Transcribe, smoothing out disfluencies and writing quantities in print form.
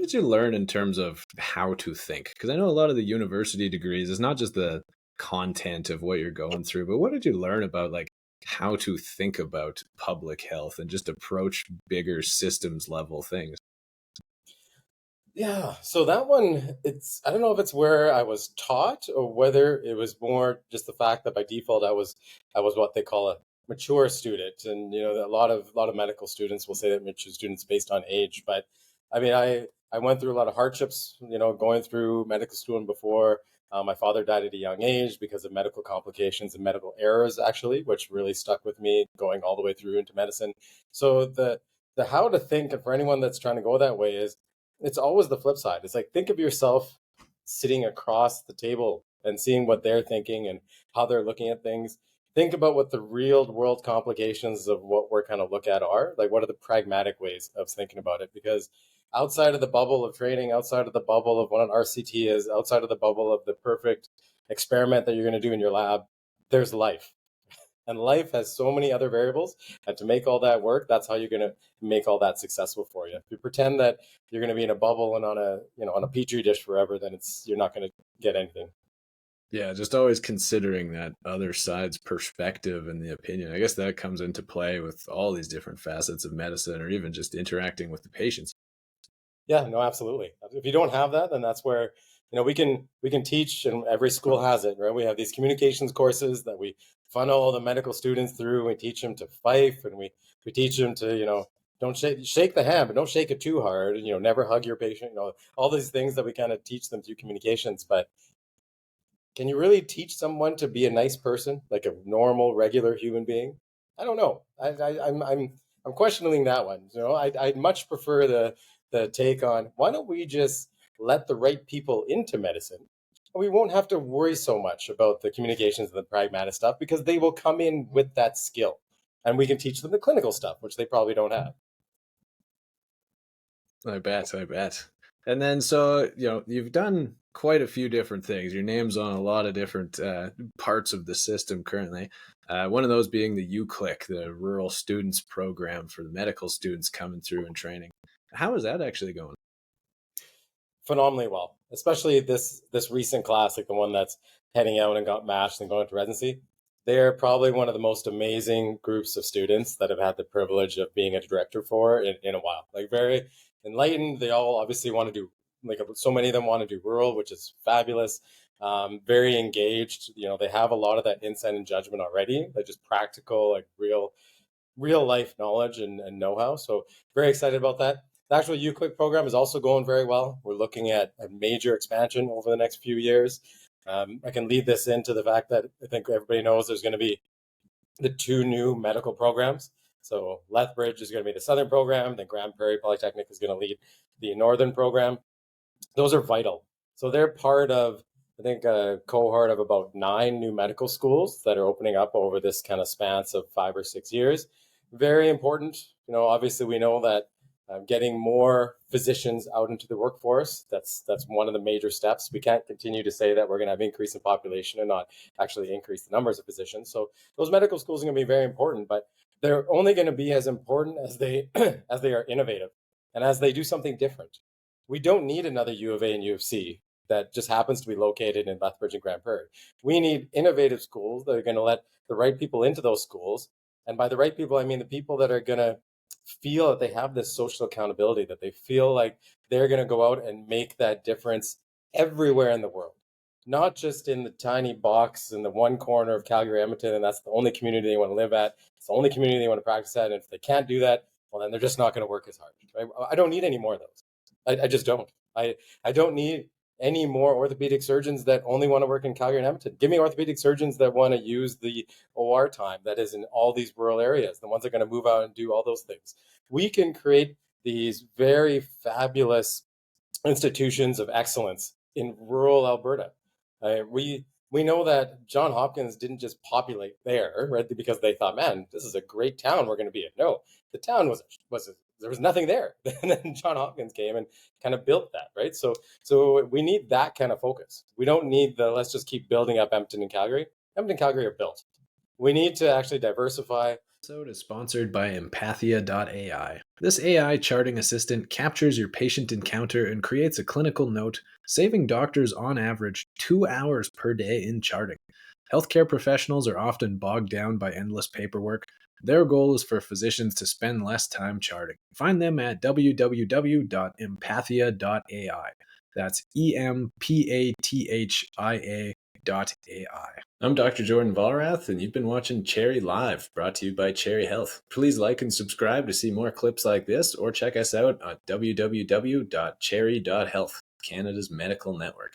did you learn in terms of how to think? Because I know a lot of the university degrees is not just the content of what you're going through, but what did you learn about like how to think about public health and just approach bigger systems level things? Yeah, so that one, I don't know if it's where I was taught or whether it was more just the fact that by default I was what they call a mature student. And a lot of medical students will say that mature students based on age. But I mean, I went through a lot of hardships, going through medical school and before. My father died at a young age because of medical complications and medical errors, actually, which really stuck with me going all the way through into medicine. So the how to think, and for anyone that's trying to go that way, is it's always the flip side. It's like think of yourself sitting across the table and seeing what they're thinking and how they're looking at things. Think about what the real world complications of what we're kind of look at are. Like what are the pragmatic ways of thinking about it? Because outside of the bubble of training, outside of the bubble of what an RCT is, outside of the bubble of the perfect experiment that you're going to do in your lab, there's life. And life has so many other variables, and to make all that work, that's how you're going to make all that successful for you. If you pretend that you're going to be in a bubble and on a petri dish forever, then you're not going to get anything. Yeah, just always considering that other side's perspective and the opinion. I guess that comes into play with all these different facets of medicine or even just interacting with the patients. Yeah, no, absolutely. If you don't have that, then that's where we can teach, and every school has it, right? We have these communications courses that we funnel all the medical students through. We teach them to fife, and we teach them to don't shake the hand, but don't shake it too hard. And never hug your patient. All these things that we kind of teach them through communications. But can you really teach someone to be a nice person, like a normal, regular human being? I don't know. I'm questioning that one. I'd much prefer the take on why don't we just let the right people into medicine? We won't have to worry so much about the communications and the pragmatic stuff because they will come in with that skill, and we can teach them the clinical stuff, which they probably don't have. I bet, I bet. And then, so, you've done quite a few different things. Your name's on a lot of different parts of the system currently. One of those being the UCLIC, the Rural Students Program for the medical students coming through and training. How is that actually going? Phenomenally well, especially this recent class, like the one that's heading out and got matched and going to residency. They're probably one of the most amazing groups of students that I've had the privilege of being a director for in a while. Like very enlightened. They all obviously want to do, like so many of them want to do rural, which is fabulous. Very engaged. They have a lot of that insight and judgment already, like just practical, like real life knowledge and know-how. So very excited about that. The actual UQuick program is also going very well. We're looking at a major expansion over the next few years. I can lead this into the fact that I think everybody knows there's going to be the two new medical programs. So Lethbridge is going to be the southern program, then Grand Prairie Polytechnic is going to lead the northern program. Those are vital. So they're part of, I think, a cohort of about 9 new medical schools that are opening up over this kind of span of 5 or 6 years. Very important. Obviously, we know that getting more physicians out into the workforce, that's one of the major steps. We can't continue to say that we're going to have increase in population and not actually increase the numbers of physicians. So those medical schools are going to be very important, but they're only going to be as important as they as they are innovative and as they do something different. We don't need another U of A and U of C that just happens to be located in Lethbridge and Grand Prairie. We need innovative schools that are going to let the right people into those schools. And by the right people, I mean the people that are going to feel that they have this social accountability, that they feel like they're going to go out and make that difference everywhere in the world, not just in the tiny box in the one corner of Calgary, Edmonton, and that's the only community they want to live at. It's the only community they want to practice at. And if they can't do that, well, then they're just not going to work as hard. Right? I don't need any more of those. I just don't. I don't need any more orthopedic surgeons that only want to work in Calgary and Edmonton. Give me orthopedic surgeons that want to use the OR time that is in all these rural areas, the ones that are going to move out and do all those things. We can create these very fabulous institutions of excellence in rural Alberta. We know that John Hopkins didn't just populate there, right? Because they thought, man, this is a great town we're going to be in. No, the town was there was nothing there. And then John Hopkins came and kind of built that, right? So we need that kind of focus. We don't need the let's just keep building up Edmonton and Calgary. Edmonton and Calgary are built. We need to actually diversify. episode is sponsored by Empathia.ai. This AI charting assistant captures your patient encounter and creates a clinical note, saving doctors on average 2 hours per day in charting. Healthcare professionals are often bogged down by endless paperwork. Their goal is for physicians to spend less time charting. Find them at www.empathia.ai. That's EMPATHIA.ai. I'm Dr. Jordan Vollrath, and you've been watching Cherry Live, brought to you by Cherry Health. Please like and subscribe to see more clips like this, or check us out at www.cherry.health, Canada's medical network.